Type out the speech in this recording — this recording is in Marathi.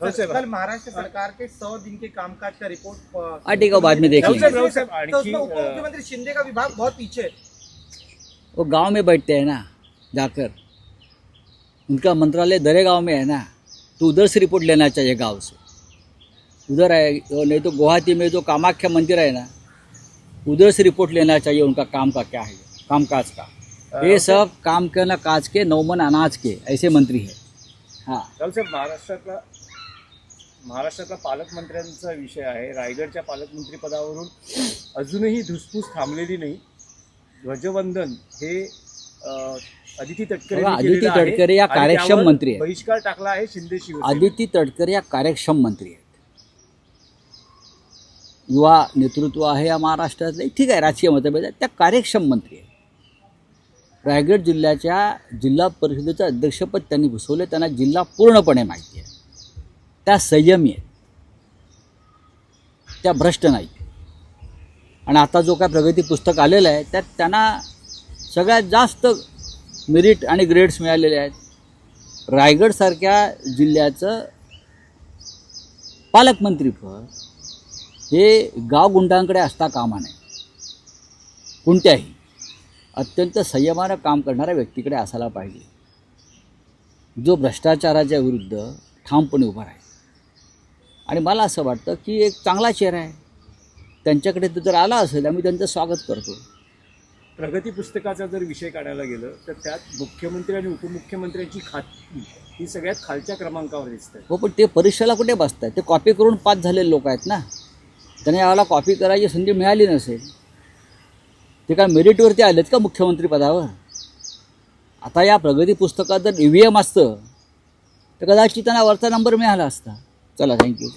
कल महाराष्ट्र सरकार के 100 दिन के कामकाज का रिपोर्ट ठीक है, बाद में देख लेंगे। तो उसमें उप मुख्यमंत्री शिंदे का विभाग बहुत पीछे है। वो गांव में बैठते हैं ना जाकर, उनका मंत्रालय दरे गांव में है ना, तो उधर से रिपोर्ट लेना चाहिए गांव से। उधर है, नहीं तो गुवाहाटी में जो कामाख्या मंदिर है ना, उधर से रिपोर्ट लेना चाहिए उनका काम का क्या है, कामकाज का। ये सब काम करना काज के, नौमन अनाज के, ऐसे मंत्री है। हाँ, राहुल साहेब, महाराष्ट्रातला पालकमंत्र्यांचा विषय आहे। रायगडच्या पालकमंत्रीपदावरून अजूनही धुसफूस थांबलेली नाही। ध्वजवंदन हे आदिती तटकरे आदिती तटकरे या कार्यक्षम मंत्री आहेत। बहिष्कार टाकला आहे शिंदे शिवसेना। आदिती तटकरे या कार्यक्षम मंत्री आहेत, युवा नेतृत्व आहे या महाराष्ट्रातले, ठीक आहे, राजकीय मतभेद आहेत, त्या कार्यक्षम मंत्री आहेत। रायगड जिल्ह्याच्या जिल्हा परिषदेचं अध्यक्षपद त्यांनी भूषवलं, त्यांना जिल्हा पूर्णपणे माहिती आहे। त्या संयमी आहेत, त्या भ्रष्ट नाही। आणि आता जो काय प्रगती पुस्तक आलेलं आहे त्यात त्यांना सगळ्यात जास्त मेरिट आणि ग्रेड्स मिळालेले आहेत। रायगडसारख्या जिल्ह्याचं पालकमंत्रीपद हे गावगुंडांकडे असता कामा नये, कोणत्याही अत्यंत संयमानं काम करणाऱ्या व्यक्तीकडे असायला पाहिजे, जो भ्रष्टाचाराच्या विरुद्ध ठामपणे उभा राहील। आणि मला असं वाटतं की एक चांगला चेहरा आहे, त्यांच्याकडे जर आला असेल आम्ही त्यांचं स्वागत करतो। प्रगती पुस्तकाचा जर विषय काढायला गेलं तर त्यात मुख्यमंत्री आणि उपमुख्यमंत्र्यांची खाती ही सगळ्यात खालच्या क्रमांकावर दिसते। हो, पण ते परीक्षेला कुठे बसतात? ते कॉपी करून पास झालेले लोक आहेत ना, त्यांना यावेळेला कॉपी करायची संधी मिळाली नसेल। ते काय मेरिटवरती आलेत का मुख्यमंत्री पदावर? आता या प्रगती पुस्तकात जर EVM असतं तर कदाचित त्यांना वरचा नंबर मिळाला असता। चला, थँक्यू।